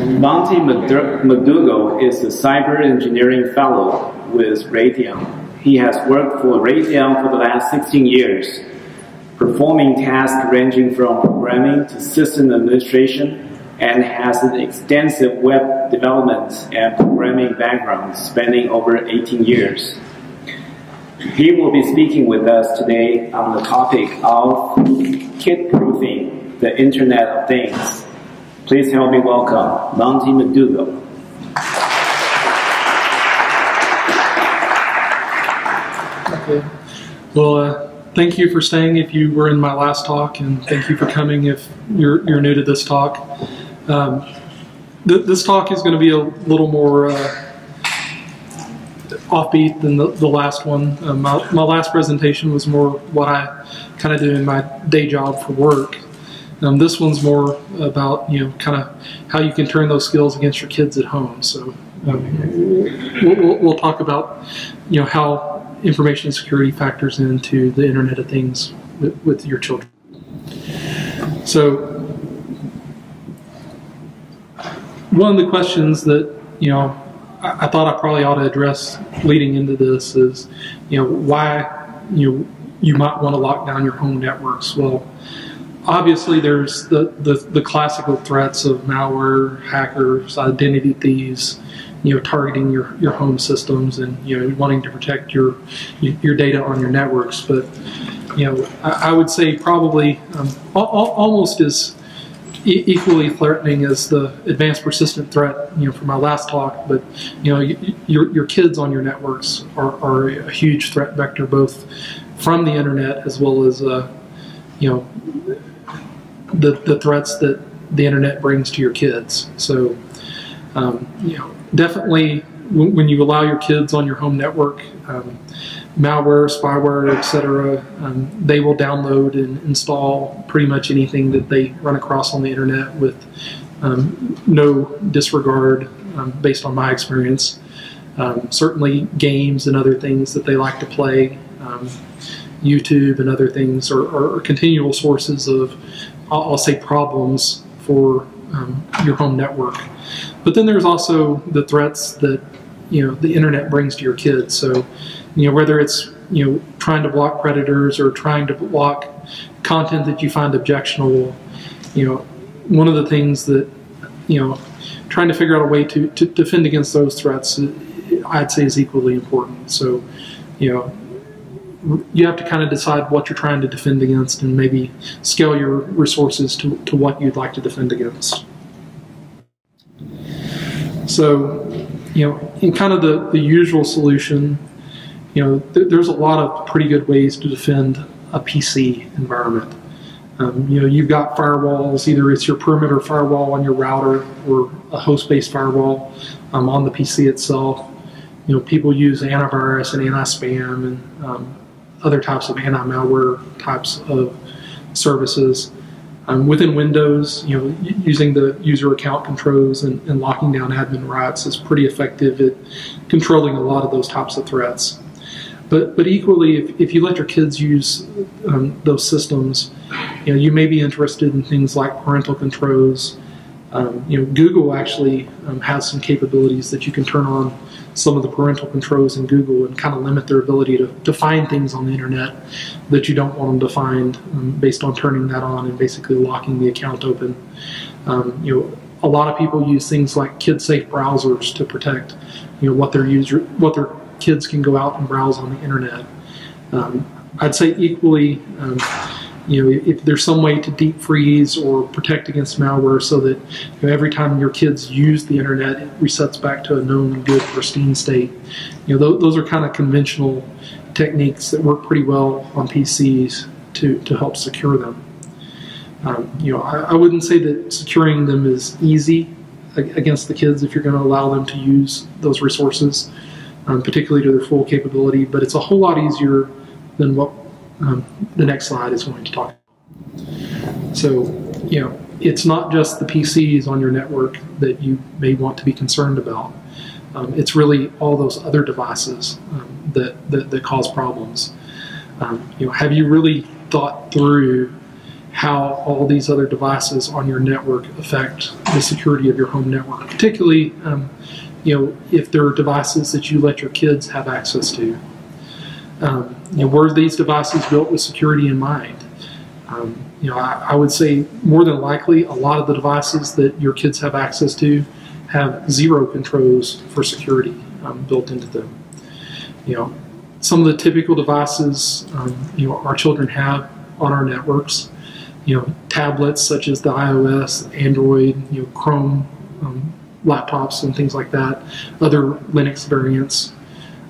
Monty McDougall is a cyber engineering fellow with Raytheon. He has worked for Raytheon for the last 16 years, performing tasks ranging from programming to system administration, and has an extensive web development and programming background spanning over 18 years. He will be speaking with us today on the topic of kid-proofing the Internet of Things. Please help me welcome Monty McDougall. Okay. Well, thank you for staying if you were in my last talk, and thank you for coming if you're new to this talk. This talk is going to be a little more offbeat than the last one. My last presentation was more what I kind of do in my day job for work. This one's more about, kind of how you can turn those skills against your kids at home. So we'll talk about, how information security factors into the Internet of Things with your children. So one of the questions that, I thought I probably ought to address leading into this is, why, you might want to lock down your home networks. Well, obviously, there's the classical threats of malware, hackers, identity thieves, targeting your home systems and wanting to protect your data on your networks. But I would say probably almost as equally threatening as the advanced persistent threat from my last talk. But your kids on your networks are a huge threat vector, both from the internet as well as the threats that the internet brings to your kids. So, definitely when you allow your kids on your home network, malware, spyware, etc., they will download and install pretty much anything that they run across on the internet with no disregard, based on my experience. Certainly games and other things that they like to play, YouTube and other things are continual sources of, I'll say, problems for your home network. But then there's also the threats that the internet brings to your kids. So whether it's trying to block predators or trying to block content that you find objectionable, one of the things that trying to figure out a way to defend against those threats, I'd say, is equally important. So you have to kind of decide what you're trying to defend against and maybe scale your resources to what you'd like to defend against. So, in kind of the usual solution, there's a lot of pretty good ways to defend a PC environment. You've got firewalls, either it's your perimeter firewall on your router or a host-based firewall on the PC itself. People use antivirus and anti-spam and other types of anti-malware types of services. Within Windows, using the user account controls and locking down admin rights is pretty effective at controlling a lot of those types of threats. But equally, if you let your kids use those systems, you may be interested in things like parental controls. Google actually has some capabilities that you can turn on some of the parental controls in Google and kind of limit their ability to find things on the internet that you don't want them to find, based on turning that on and basically locking the account open. A lot of people use things like kid-safe browsers to protect what their kids can go out and browse on the internet. I'd say equally, if there's some way to deep freeze or protect against malware so that every time your kids use the internet, it resets back to a known, good, pristine state. Those are kind of conventional techniques that work pretty well on PCs to help secure them. I wouldn't say that securing them is easy against the kids if you're going to allow them to use those resources, particularly to their full capability, but it's a whole lot easier than what the next slide is going to talk about. So, it's not just the PCs on your network that you may want to be concerned about. It's really all those other devices that cause problems. Have you really thought through, how all these other devices on your network affect the security of your home network, particularly if there are devices that you let your kids have access to. Were these devices built with security in mind? I would say more than likely a lot of the devices that your kids have access to have zero controls for security built into them. Some of the typical devices our children have on our networks, tablets such as the iOS, Android, Chrome laptops and things like that, other Linux variants.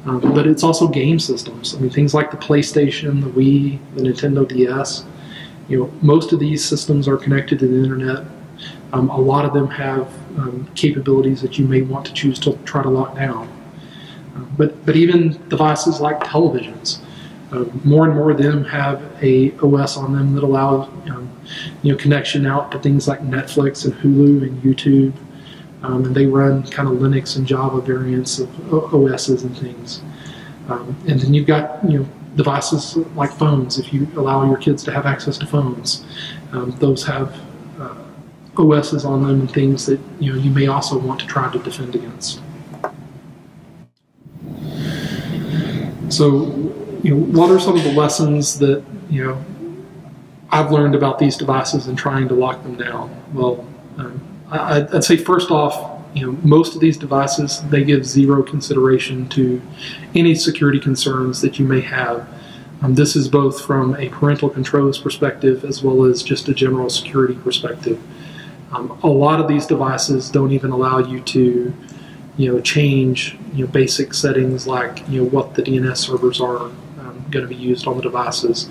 But it's also game systems. Things like the PlayStation, the Wii, the Nintendo DS. Most of these systems are connected to the internet. A lot of them have capabilities that you may want to choose to try to lock down. But even devices like televisions, more and more of them have a OS on them that allows connection out to things like Netflix and Hulu and YouTube, and they run kind of Linux and Java variants of OSs and things. And then you've got devices like phones. If you allow your kids to have access to phones, those have OSs on them and things that you may also want to try to defend against. So, what are some of the lessons that I've learned about these devices and trying to lock them down? Well, I'd say first off, most of these devices, they give zero consideration to any security concerns that you may have. This is both from a parental controls perspective as well as just a general security perspective. A lot of these devices don't even allow you to change basic settings like what the DNS servers are going to be used on the devices.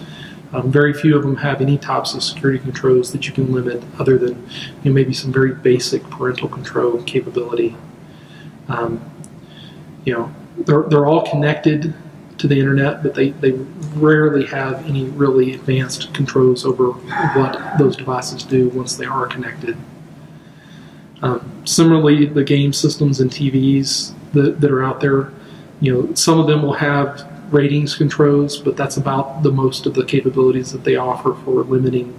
Very few of them have any types of security controls that you can limit other than maybe some very basic parental control capability. They're all connected to the internet, but they rarely have any really advanced controls over what those devices do once they are connected. Similarly, the game systems and TVs that are out there, some of them will have ratings controls, but that's about the most of the capabilities that they offer for limiting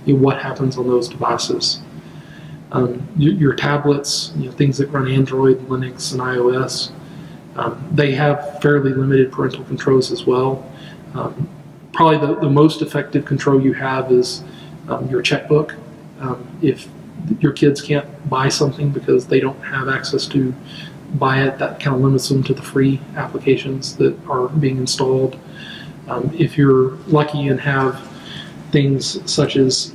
what happens on those devices. Your tablets, things that run Android, Linux, and iOS, they have fairly limited parental controls as well. Probably the most effective control you have is your checkbook. If your kids can't buy something because they don't have access to buy it, that kind of limits them to the free applications that are being installed. If you're lucky and have things such as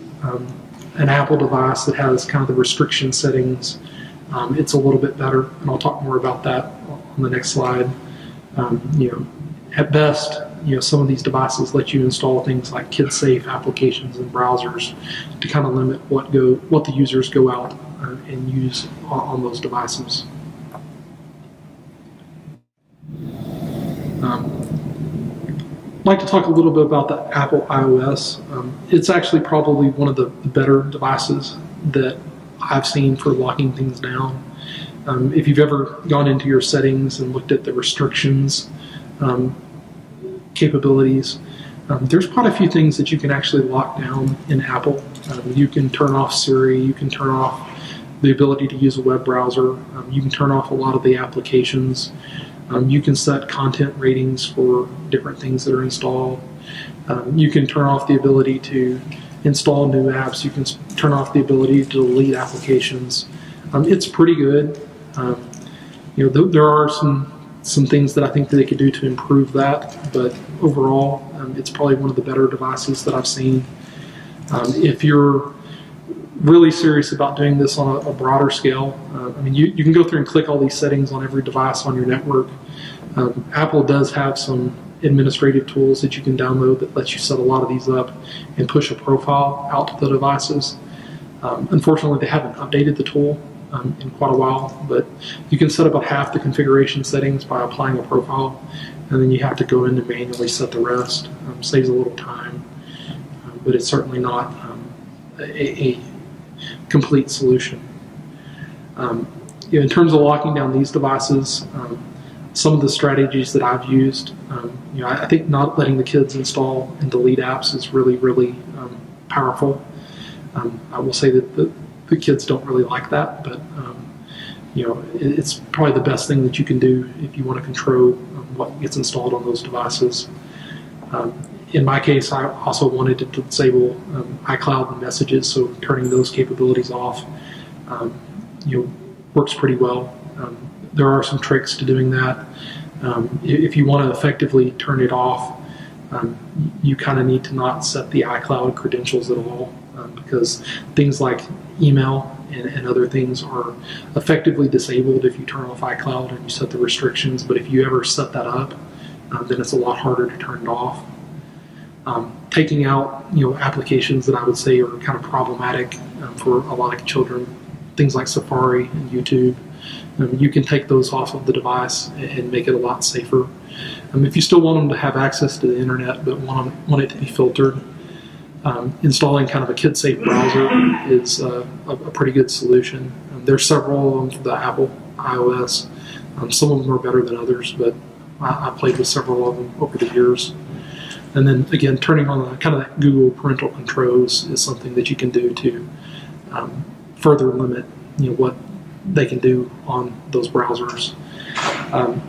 an Apple device that has kind of the restriction settings, it's a little bit better, and I'll talk more about that on the next slide. At best, some of these devices let you install things like kid-safe applications and browsers to kind of limit what the users go out and use on those devices. I'd like to talk a little bit about the Apple iOS. It's actually probably one of the better devices that I've seen for locking things down. If you've ever gone into your settings and looked at the restrictions capabilities, there's quite a few things that you can actually lock down in Apple. You can turn off Siri, you can turn off the ability to use a web browser, you can turn off a lot of the applications. You can set content ratings for different things that are installed. You can turn off the ability to install new apps. You can turn off the ability to delete applications. It's pretty good. There are some things that I think that they could do to improve that, but overall, it's probably one of the better devices that I've seen. If you're really serious about doing this on a broader scale, you can go through and click all these settings on every device on your network. Apple does have some administrative tools that you can download that lets you set a lot of these up and push a profile out to the devices. Unfortunately, they haven't updated the tool in quite a while, but you can set about half the configuration settings by applying a profile, and then you have to go in and manually set the rest. Saves a little time, but it's certainly not a complete solution. In terms of locking down these devices, some of the strategies that I've used, I think not letting the kids install and delete apps is really, really powerful. I will say that the kids don't really like that, but it's probably the best thing that you can do if you want to control what gets installed on those devices. In my case, I also wanted to disable iCloud messages, so turning those capabilities off works pretty well. There are some tricks to doing that. If you want to effectively turn it off, you kind of need to not set the iCloud credentials at all, because things like email and other things are effectively disabled if you turn off iCloud and you set the restrictions. But if you ever set that up, then it's a lot harder to turn it off. Taking out applications that I would say are kind of problematic for a lot of children, things like Safari and YouTube, you can take those off of the device and make it a lot safer. If you still want them to have access to the internet but want it to be filtered, installing kind of a kid-safe browser is a pretty good solution. There's several of them for the Apple iOS. Some of them are better than others, but I played with several of them over the years. And then again, turning on kind of that Google parental controls is something that you can do to further limit what they can do on those browsers.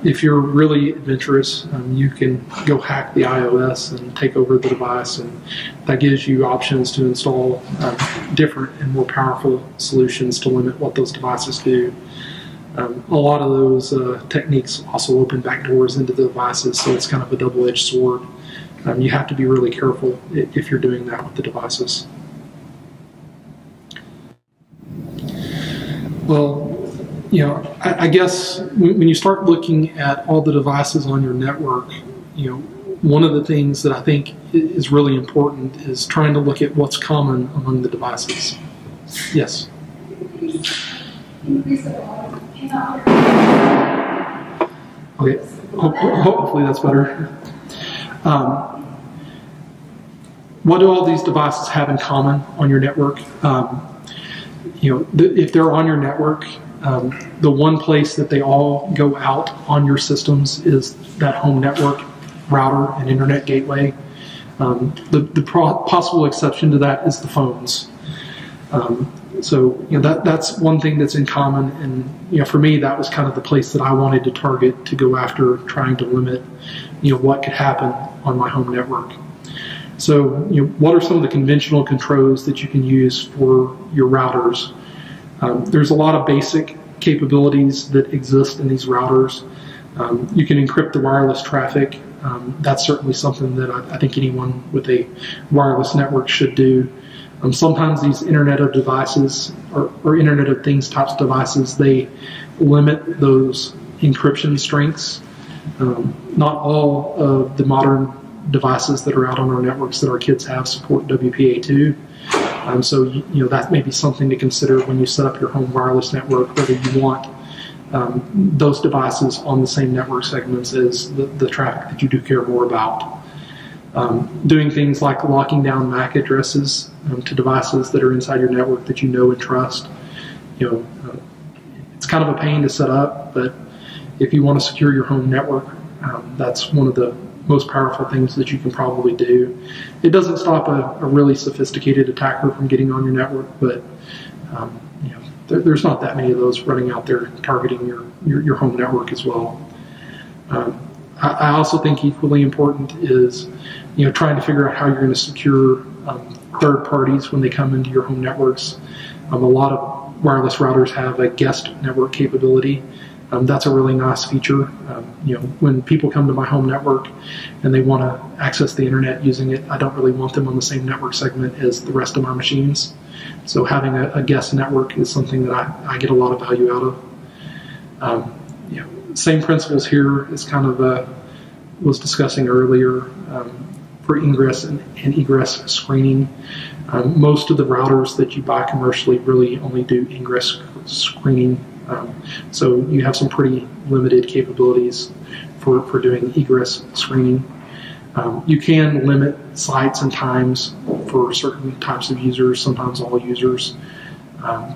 If you're really adventurous, you can go hack the iOS and take over the device, and that gives you options to install different and more powerful solutions to limit what those devices do. A lot of those techniques also open backdoors into the devices, so it's kind of a double-edged sword. You have to be really careful if you're doing that with the devices. Well, I guess when you start looking at all the devices on your network, one of the things that I think is really important is trying to look at what's common among the devices. Yes? Okay, hopefully that's better. What do all these devices have in common on your network? If they're on your network, the one place that they all go out on your systems is that home network router and internet gateway. The possible exception to that is the phones. That's one thing that's in common, and for me that was kind of the place that I wanted to target to go after, trying to limit what could happen on my home network. So what are some of the conventional controls that you can use for your routers? There's a lot of basic capabilities that exist in these routers. You can encrypt the wireless traffic. That's certainly something that I think anyone with a wireless network should do. Sometimes these Internet of Devices or Internet of Things types devices, they limit those encryption strengths. Not all of the modern devices that are out on our networks that our kids have support WPA2. So that may be something to consider when you set up your home wireless network, whether you want those devices on the same network segments as the traffic that you do care more about. Doing things like locking down MAC addresses to devices that are inside your network that you know and trust. It's kind of a pain to set up, but if you want to secure your home network, that's one of the most powerful things that you can probably do. It doesn't stop a really sophisticated attacker from getting on your network, but there's not that many of those running out there targeting your home network as well. I also think equally important is trying to figure out how you're going to secure third parties when they come into your home networks. A lot of wireless routers have a guest network capability. That's a really nice feature. When people come to my home network and they want to access the internet using it, I don't really want them on the same network segment as the rest of my machines. So having a guest network is something that I get a lot of value out of. Same principles here as kind of was discussing earlier for ingress and egress screening. Most of the routers that you buy commercially really only do ingress screening. So you have some pretty limited capabilities for doing egress screening. You can limit sites and times for certain types of users, sometimes all users.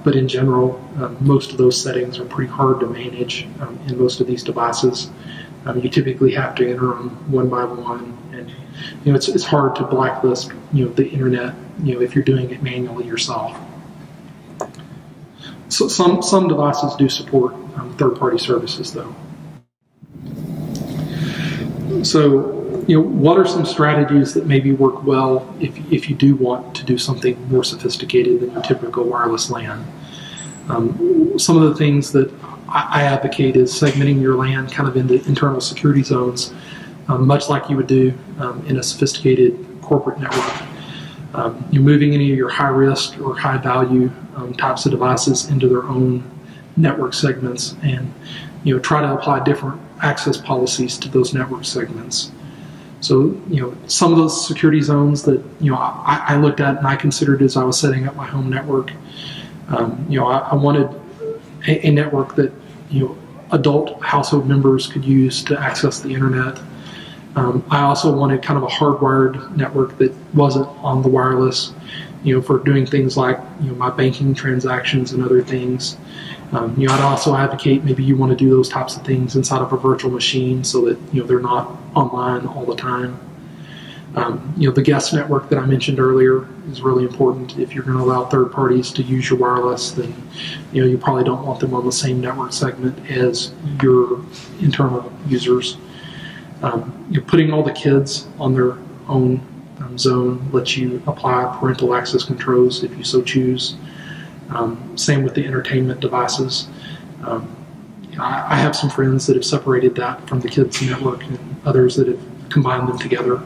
But in general, most of those settings are pretty hard to manage in most of these devices. You typically have to enter them one by one And it's hard to blacklist the internet if you're doing it manually yourself. So some devices do support third-party services, though. So what are some strategies that maybe work well if you do want to do something more sophisticated than your typical wireless LAN? Some of the things that I advocate is segmenting your LAN kind of into internal security zones, much like you would do in a sophisticated corporate network. You're moving any of your high-risk or high-value types of devices into their own network segments, and try to apply different access policies to those network segments. So some of those security zones that I looked at and I considered as I was setting up my home network. I wanted a network that adult household members could use to access the internet. I also wanted kind of a hardwired network that wasn't on the wireless, for doing things like my banking transactions and other things. I'd also advocate maybe you want to do those types of things inside of a virtual machine so that they're not online all the time. The guest network that I mentioned earlier is really important. If you're going to allow third parties to use your wireless, then you probably don't want them on the same network segment as your internal users. Putting all the kids on their own zone lets you apply parental access controls if you so choose. Same with the entertainment devices. I have some friends that have separated that from the kids' network and others that have combined them together.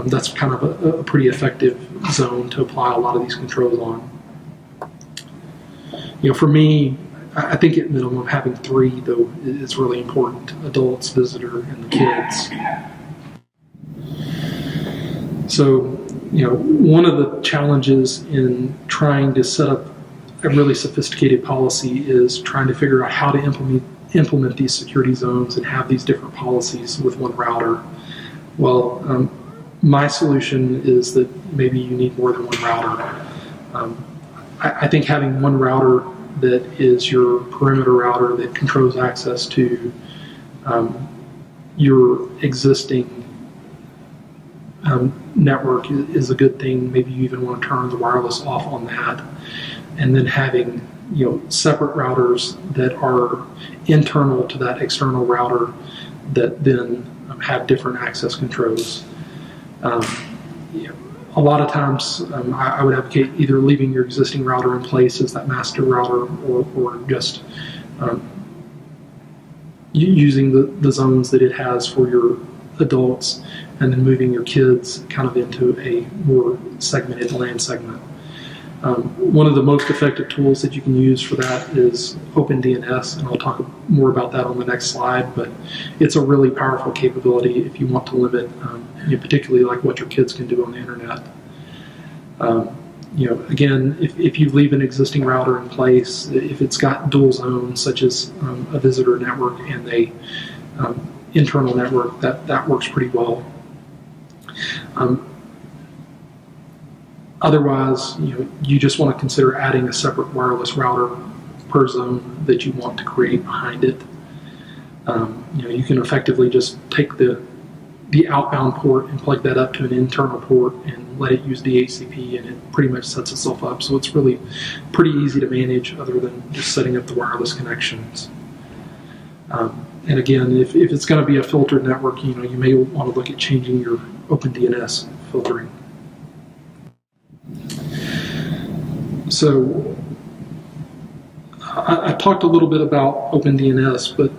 That's kind of a pretty effective zone to apply a lot of these controls on. For me, I think at minimum having 3, though, is really important: adults, visitor, and the kids. So, one of the challenges in trying to set up a really sophisticated policy is trying to figure out how to implement these security zones and have these different policies with one router. Well, my solution is that maybe you need more than one router. I think having one router that is your perimeter router that controls access to your existing network is a good thing. Maybe you even want to turn the wireless off on that. And then having separate routers that are internal to that external router that then have different access controls. A lot of times I would advocate either leaving your existing router in place as that master router or just using the zones that it has for your adults and then moving your kids kind of into a more segmented LAN segment. One of the most effective tools that you can use for that is OpenDNS, and I'll talk more about that on the next slide, but it's a really powerful capability if you want to limit, particularly like what your kids can do on the internet. Again, if you leave an existing router in place, if it's got dual zones, such as a visitor network and a internal network, that works pretty well. Otherwise, you just want to consider adding a separate wireless router per zone that you want to create behind it. You can effectively just take the outbound port and plug that up to an internal port and let it use DHCP, and it pretty much sets itself up. So it's really pretty easy to manage, other than just setting up the wireless connections. And again, if it's going to be a filtered network, you may want to look at changing your OpenDNS filtering. So I talked a little bit about OpenDNS, but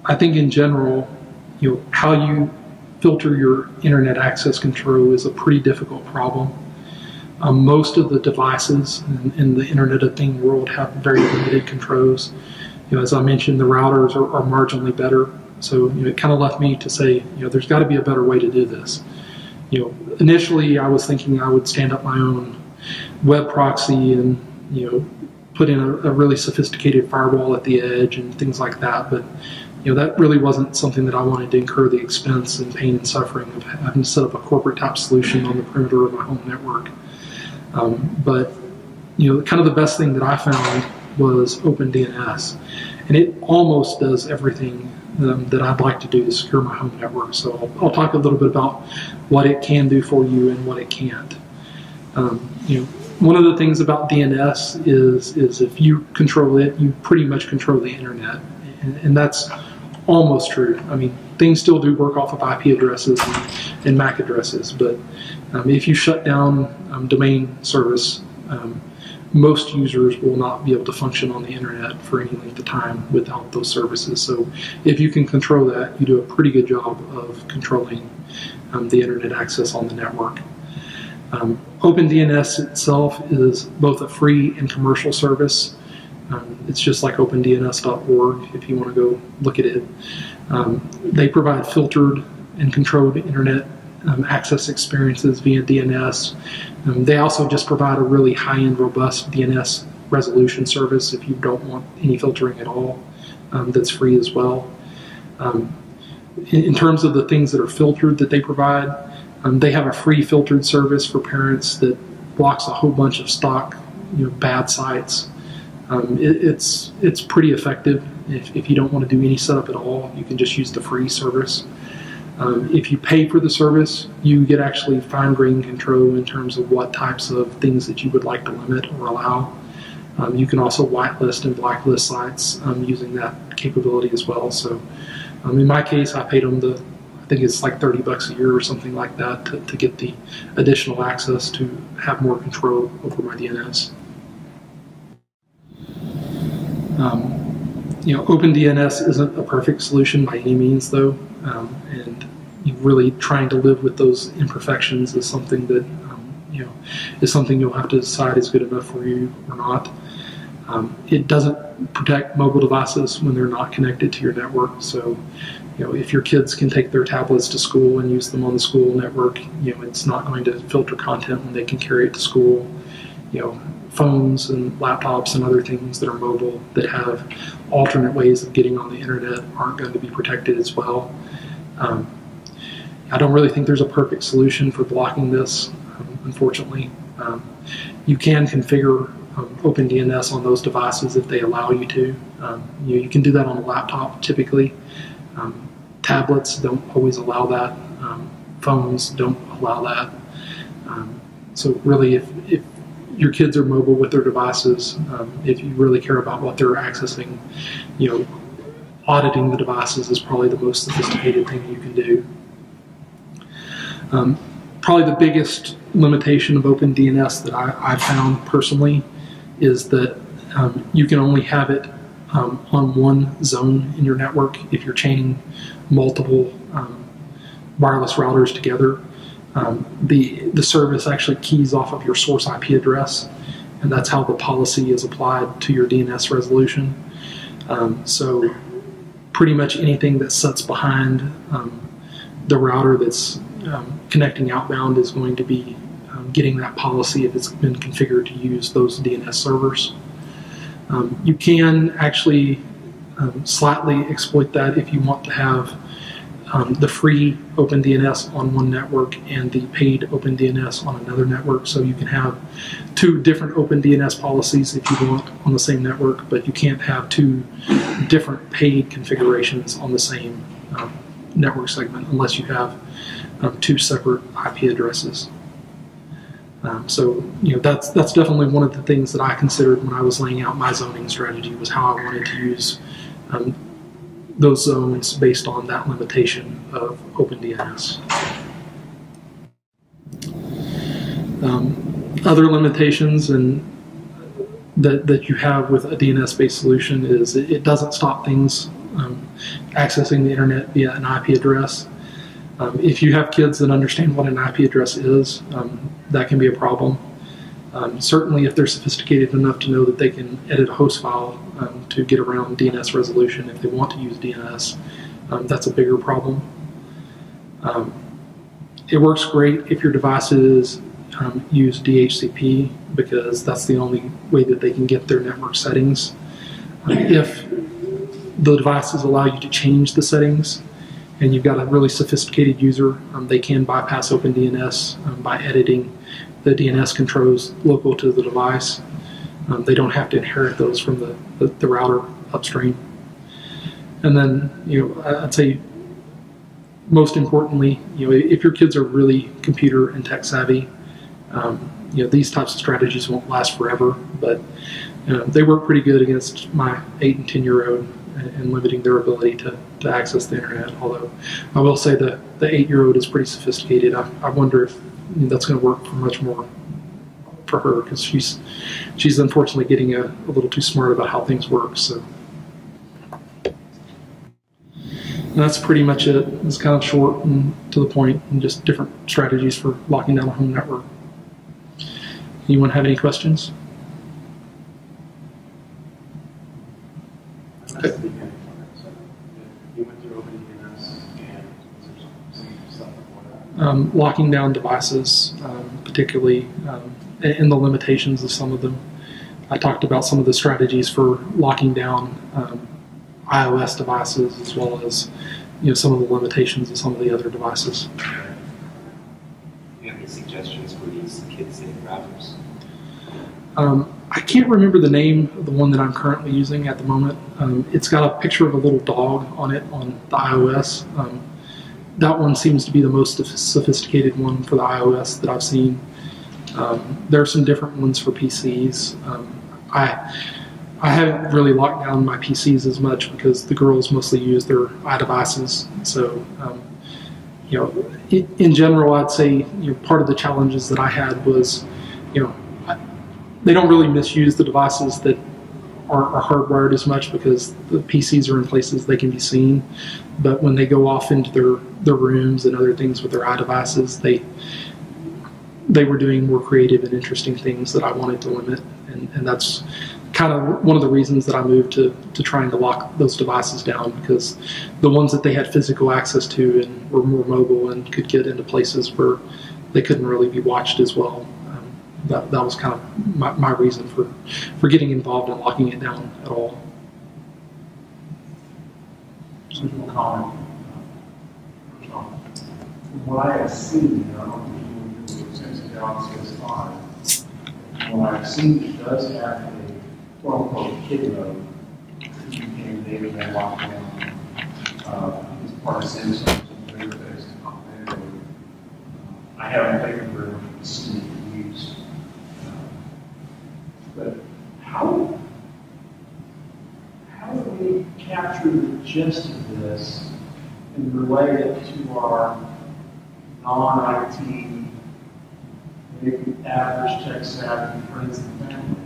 I think in general, how you filter your internet access control is a pretty difficult problem. Most of the devices in the Internet of Things world have very limited controls. As I mentioned, the routers are marginally better. So it kind of left me to say, there's got to be a better way to do this. Initially I was thinking I would stand up my own web proxy and put in a really sophisticated firewall at the edge and things like that, but that really wasn't something that I wanted to incur the expense and pain and suffering of having to set up a corporate type solution on the perimeter of my home network. But kind of the best thing that I found was OpenDNS. And it almost does everything that I'd like to do to secure my home network. So I'll talk a little bit about what it can do for you and what it can't. One of the things about DNS is if you control it, you pretty much control the internet. And that's almost true. I mean, things still do work off of IP addresses and MAC addresses, but if you shut down domain service, most users will not be able to function on the internet for any length of time without those services. So if you can control that, you do a pretty good job of controlling the internet access on the network. OpenDNS itself is both a free and commercial service. It's just like opendns.org if you want to go look at it. They provide filtered and controlled internet access experiences via DNS. They also just provide a really high-end, robust DNS resolution service if you don't want any filtering at all. That's free as well. In terms of the things that are filtered that they provide, they have a free filtered service for parents that blocks a whole bunch of stock, bad sites. It's pretty effective. If you don't want to do any setup at all, you can just use the free service. If you pay for the service, you get actually fine-grained control in terms of what types of things that you would like to limit or allow. You can also whitelist and blacklist sites using that capability as well. So in my case, I paid them I think it's like $30 a year or something like that to get the additional access to have more control over my DNS. OpenDNS isn't a perfect solution by any means, though, and really trying to live with those imperfections is something that is something you'll have to decide is good enough for you or not. It doesn't protect mobile devices when they're not connected to your network. So, if your kids can take their tablets to school and use them on the school network, it's not going to filter content when they can carry it to school. Phones and laptops and other things that are mobile that have alternate ways of getting on the internet aren't going to be protected as well. I don't really think there's a perfect solution for blocking this, unfortunately. You can configure OpenDNS on those devices if they allow you to. You can do that on a laptop typically. Tablets don't always allow that. Phones don't allow that. So really, if your kids are mobile with their devices, if you really care about what they're accessing, auditing the devices is probably the most sophisticated thing you can do. Probably the biggest limitation of OpenDNS that I've found personally is that you can only have it on one zone in your network if you're chaining multiple wireless routers together. The service actually keys off of your source IP address, and that's how the policy is applied to your DNS resolution. So pretty much anything that sits behind the router that's connecting outbound is going to be getting that policy if it's been configured to use those DNS servers. You can actually slightly exploit that if you want to have the free OpenDNS on one network and the paid OpenDNS on another network. So you can have two different OpenDNS policies if you want on the same network, but you can't have two different paid configurations on the same network segment unless you have two separate IP addresses. So that's definitely one of the things that I considered when I was laying out my zoning strategy, was how I wanted to use those zones based on that limitation of OpenDNS. Other limitations that you have with a DNS-based solution is it doesn't stop things accessing the internet via an IP address. If you have kids that understand what an IP address is, that can be a problem. Certainly if they're sophisticated enough to know that they can edit a host file to get around DNS resolution if they want to use DNS, that's a bigger problem. It works great if your devices use DHCP, because that's the only way that they can get their network settings. If the devices allow you to change the settings and you've got a really sophisticated user, they can bypass OpenDNS by editing the DNS controls local to the device. They don't have to inherit those from the router upstream. And then, I'd say most importantly, if your kids are really computer and tech savvy, these types of strategies won't last forever, but they work pretty good against my 8 and 10-year-old and limiting their ability to access the internet. Although I will say the 8-year-old is pretty sophisticated. I wonder if that's going to work for much more for her, because she's unfortunately getting a little too smart about how things work. So and that's pretty much it. It's kind of short and to the point, and just different strategies for locking down a home network. Anyone have any questions? Okay. You went through OpenDNS, and was there some stuff before that? Locking down devices, particularly, and the limitations of some of them. I talked about some of the strategies for locking down iOS devices, as well as some of the limitations of some of the other devices. Do you have any suggestions for these kid-safe routers? I can't remember the name of the one that I'm currently using at the moment. It's got a picture of a little dog on it on the iOS. That one seems to be the most sophisticated one for the iOS that I've seen. There are some different ones for PCs. I haven't really locked down my PCs as much because the girls mostly use their iDevices. So, in general, I'd say part of the challenges that I had was, they don't really misuse the devices that are hardwired as much because the PCs are in places they can be seen. But when they go off into their rooms and other things with their iDevices, they were doing more creative and interesting things that I wanted to limit. And that's kind of one of the reasons that I moved to trying to lock those devices down, because the ones that they had physical access to and were more mobile and could get into places where they couldn't really be watched as well. That was kind of my reason for getting involved in locking it down at all. Simple comment. From what I have seen, I don't think you will sense the Galaxy S5. From what I've seen, it does have a quote-unquote kid mode. You can maybe then lock down as part of Samsung's interface. I haven't taken very much of the scene to use. But how do we capture the gist of this and relate it to our non-IT, maybe average tech savvy friends and family?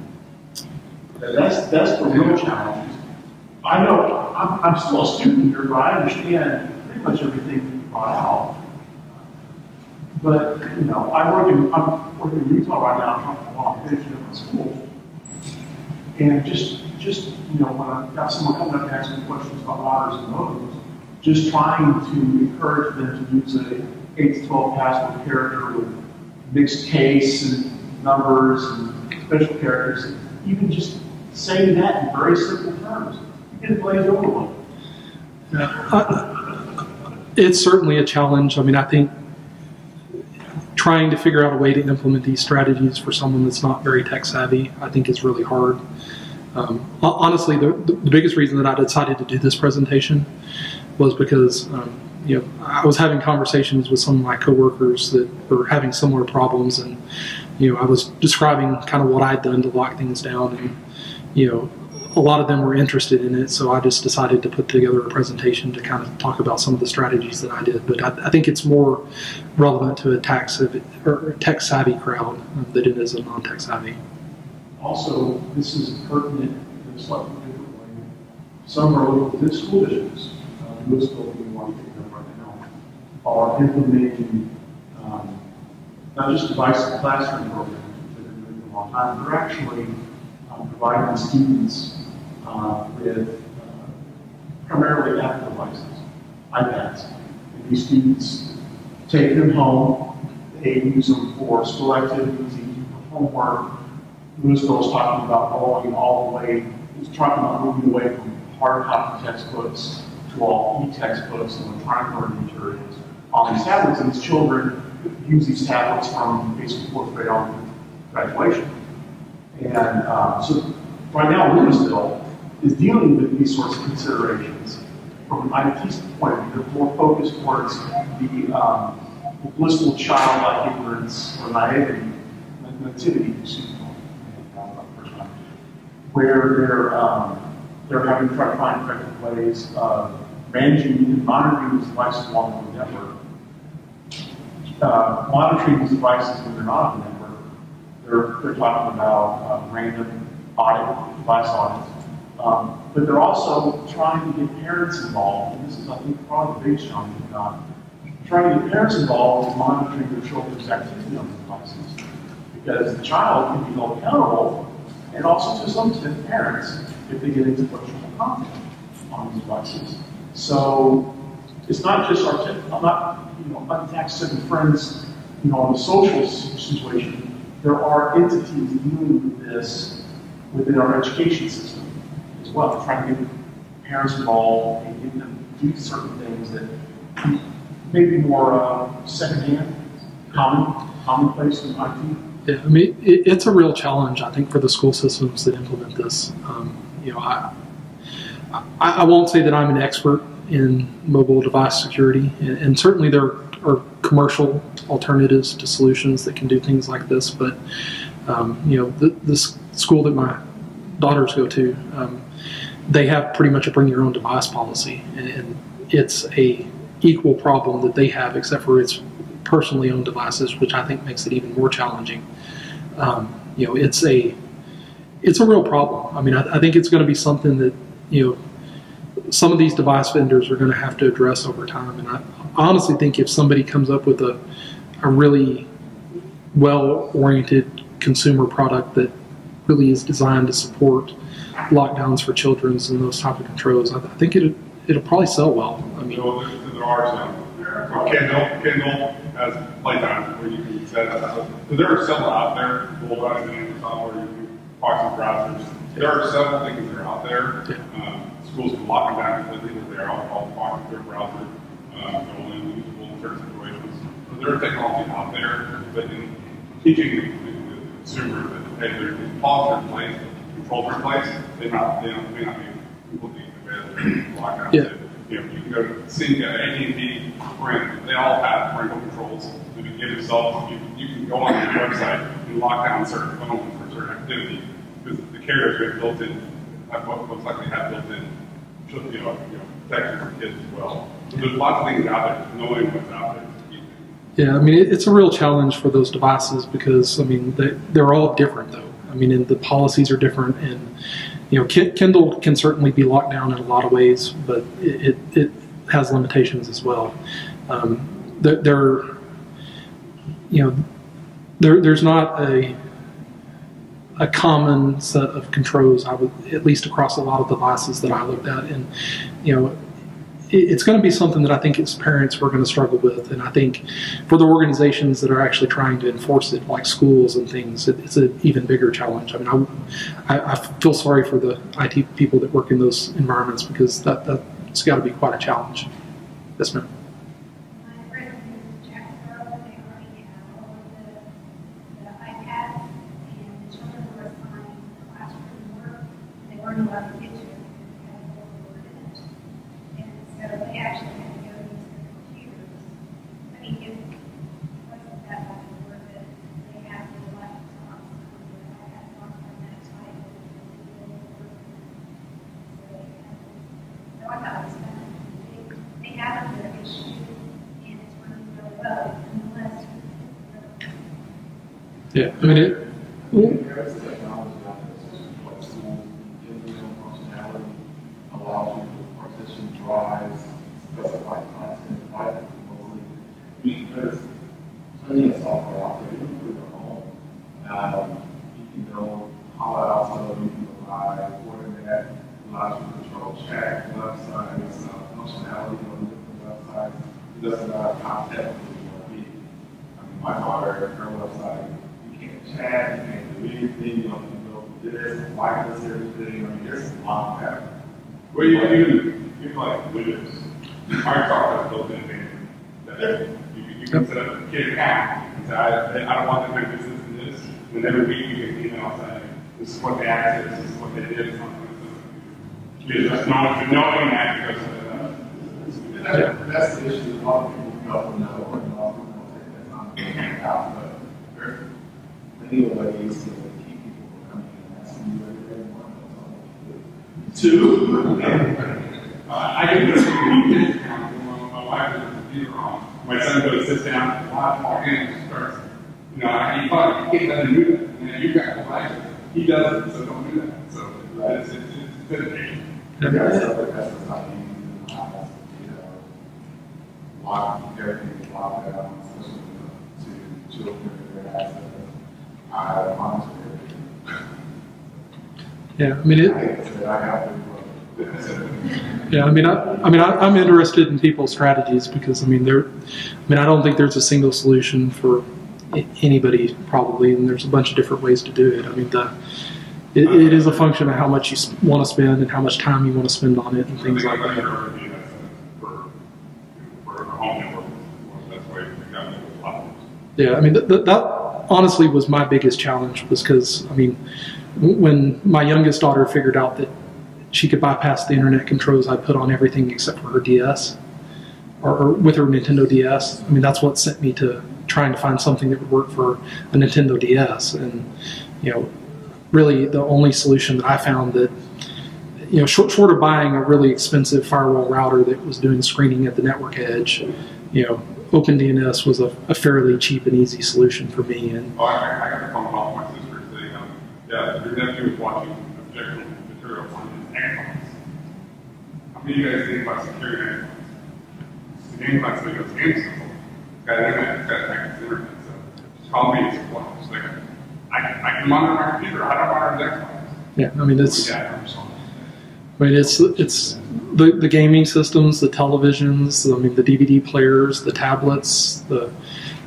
That's the real challenge. I know I'm still a student here, but I understand pretty much everything you brought out. But I'm working in retail right now, trying to walk into different schools. And just when I've got someone coming up and asking me questions about routers and modems, just trying to encourage them to use a 8 to 12 password character with mixed case and numbers and special characters, even just saying that in very simple terms, you get glazed over with. It's certainly a challenge. I mean, I think trying to figure out a way to implement these strategies for someone that's not very tech savvy, I think is really hard. Honestly, the biggest reason that I decided to do this presentation was because I was having conversations with some of my coworkers that were having similar problems, and I was describing kind of what I'd done to lock things down, and a lot of them were interested in it, so I just decided to put together a presentation to kind of talk about some of the strategies that I did. But I think it's more relevant to a tech-savvy crowd than it is a non-tech savvy. Also, this is pertinent in a slightly different way. Some are local school districts, Louisville being one picking up right now, are implementing not just device classroom programs that have been doing for a long time, they're actually providing students with primarily Apple devices, iPads. And these students take them home, they use them for school activities, they use them for homework. Louisville is talking about rolling all the way, he's talking about moving away from hard copy textbooks to all e-textbooks, and we're trying to learn materials on these tablets, and these children use these tablets from basically 4th grade on to graduation. And so right now, Louisville is dealing with these sorts of considerations from an IT point of view. They're more focused towards the blissful childlike ignorance or nativity, where they're having to try to find effective ways of managing and monitoring these devices along the network. Monitoring these devices when they're not on the network. They're talking about random device audits. But they're also trying to get parents involved, and this is, I think, probably the biggest challenge we've got. Trying to get parents involved in monitoring their children's activity on the devices. Because the child can be held accountable, and also to some extent parents, if they get into questionable content on these devices. So it's not just untaxed friends, in the social situation. There are entities dealing with this within our education system as well, trying to get parents involved and get them to do certain things that may be more secondhand, commonplace in IT. Yeah, I mean, it's a real challenge, I think, for the school systems that implement this. I won't say that I'm an expert in mobile device security, and certainly there are commercial alternatives to solutions that can do things like this. But the school that my daughters go to, they have pretty much a bring your own device policy, and it's a equal problem that they have, except for it's personally owned devices, which I think makes it even more challenging. It's a real problem. I mean, I think it's going to be something that some of these device vendors are going to have to address over time. And I honestly think if somebody comes up with a really well-oriented consumer product that really is designed to support lockdowns for children and those type of controls, I think it'll probably sell well. I mean, there are some. Kindle has playtime where you can set up. So there are several out there. Bulldogs and Amazon, where you can park some browsers. There are several things that are out there. Yeah. Schools can lock them down completely with their own park their browser, only usable in certain situations. So there are technology out there, but in teaching the consumer that hey, there's policies in place, controls in place, they may not be completely available. Lockdown. Yeah. You can go to see AT&T, Sprint, they all have parental controls. You can give yourself, you can go on your website and lock down certain phones for certain activity because the carriers have built in, what looks like they have built in, protection for kids as well. So there's lots of things out there, knowing what's out there. Yeah, I mean, it's a real challenge for those devices because, I mean, they're all different though. I mean, and the policies are different, and Kindle can certainly be locked down in a lot of ways, but it has limitations as well. There's not a common set of controls, at least across a lot of devices that I looked at, and it's going to be something that I think as parents we're going to struggle with, and I think for the organizations that are actually trying to enforce it, like schools and things, it's an even bigger challenge. I mean, I feel sorry for the IT people that work in those environments because that's got to be quite a challenge. Yes, ma'am. My friend in Jacksonville, they already have all of the iPads, and the children were assigned classroom work. They weren't allowed to get to it. So they actually had to go use their computers. I mean, it wasn't that much work that they had to laptops and I had one from that type of so I thought it was fun. They have their issue and it's running really well unless Yeah, I mean There's technology out there, like school, functionality allows you to partition drives, specify content, private remotely. There's plenty of software out there, you can put it on. You can know how also you can provide format, allows you to control chat, websites, functionality on different websites. It doesn't matter how technical you want to be. I mean, my daughter, her website, you can't chat, you can't do anything, you can go this, like this, everything. I mean, there's a lot of that. Well, you like Windows. Microsoft has built in things that you can set up a kid account and say, I don't want them to do this and this. And every week you can email saying, this is what they access, this is what they did, just knowing that because that's the issue. A lot of people don't know, or a lot of people take that time to figure it out. But there are many ways to keep people from coming and asking you everything I can just my wife is a computer on. My son goes sits down, walk in and starts, you know, you can't let him do that. And then you've got devices. He does it, so don't do that. So it's dedication. Lock everything locked down, especially to children and their access. I monitor everything. Yeah, I mean Yeah, I'm interested in people's strategies because I don't think there's a single solution for anybody probably, and there's a bunch of different ways to do it. I mean, it is a function of how much you want to spend and how much time you want to spend on it and things like that. Yeah, I mean, that honestly was my biggest challenge, was because, I mean, when my youngest daughter figured out that she could bypass the internet controls I put on everything except for her DS, or with her Nintendo DS, I mean, that's what sent me to trying to find something that would work for a Nintendo DS. And, you know, really the only solution that I found that, you know, short of buying a really expensive firewall router that was doing screening at the network edge, you know, OpenDNS was a fairly cheap and easy solution for me. And I got a phone call from my sister saying, yeah, your nephew was watching objectionable material on his Xbox. How many of you guys think about securing Xbox? The game class video is game simple. Got internet, got access to internet, so just call me and support. Just like, I can monitor my computer. How do I monitor his Xbox? Yeah, I mean, it's the gaming systems, the televisions, I mean, the DVD players, the tablets, the,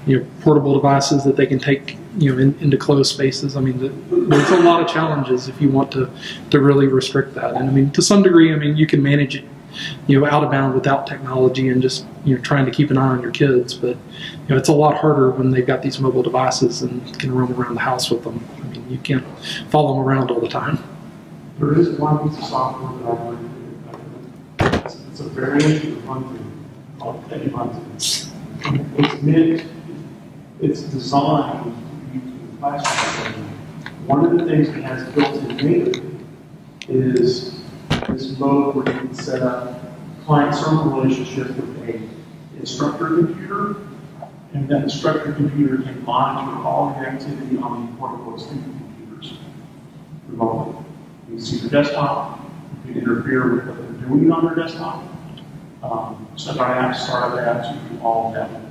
you know, portable devices that they can take, you know, into closed spaces. I mean, there's a lot of challenges if you want to really restrict that. And I mean, to some degree, I mean, you can manage it, you know, out of bound without technology and just, you know, trying to keep an eye on your kids. But, you know, it's a lot harder when they've got these mobile devices and can roam around the house with them. I mean, you can't follow them around all the time. There is one piece of software that I learned. It's a variation of hunting called petty hunting. It's designed to be used in classroom. One of the things it has built in natively is this mode where you can set up client-server relationship with an instructor computer, and that instructor computer can monitor all the activity on the portable student computers remotely. You can see their desktop, you can interfere with what they're doing on their desktop. Start apps, startup apps, you can do all of that with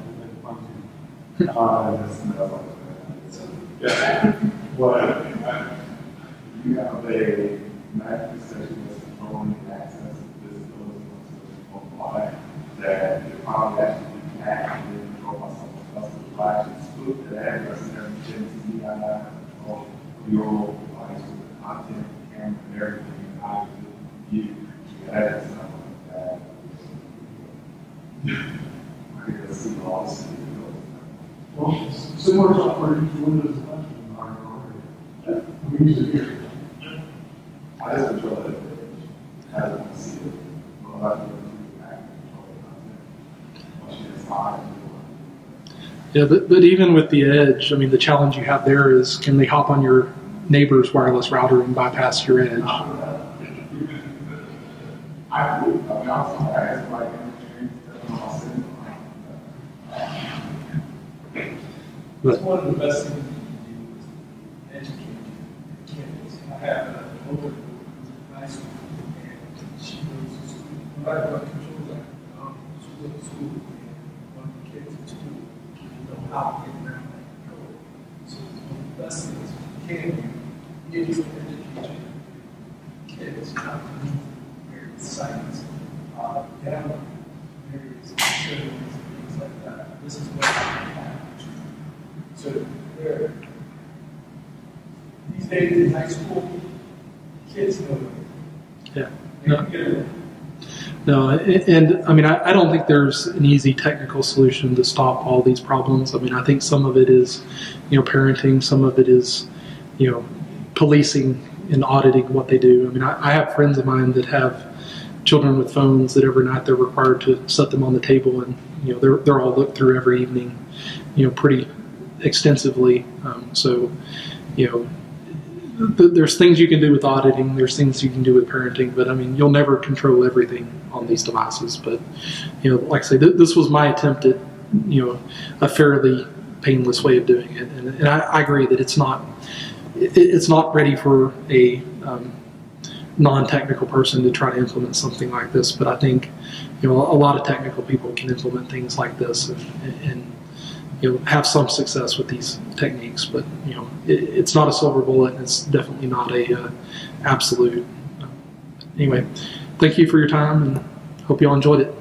What you have a Mac station that's controlling access to visibility to apply that you probably actually actively control by someone else's device and split that address and everything to you got control your device with the content, camera, and everything, and how you that is something that I get to see all this. Well, similar software used Windows 11 already. We use it here. I just control it. I don't want to see it. Well, I don't control it. Once you decide. Yeah, but even with the edge, I mean, the challenge you have there is, can they hop on your neighbor's wireless router and bypass your edge? I would. I mean, I asked my It's one of the best things you can do is educate kids. I have an older high school, and she goes to school. When I control that, she goes to school, and one of the kids in school, you know how to get around that control. So it's one of the best things you can do. You need to educate kids how to do various sites, download various materials, things like that. This is what I have. So there, these days in high school, kids know it. Yeah. No, and I mean, I don't think there's an easy technical solution to stop all these problems. I mean, I think some of it is, you know, parenting. Some of it is, you know, policing and auditing what they do. I mean, I have friends of mine that have children with phones that every night they're required to set them on the table, and they're all looked through every evening, pretty extensively. So there's things you can do with auditing, there's things you can do with parenting, but I mean, you'll never control everything on these devices. But like I say, this was my attempt at a fairly painless way of doing it, and I agree that it's not ready for a non-technical person to try to implement something like this. But I think a lot of technical people can implement things like this and have some success with these techniques. But it's not a silver bullet, and it's definitely not a absolute. Anyway, thank you for your time, and hope you all enjoyed it.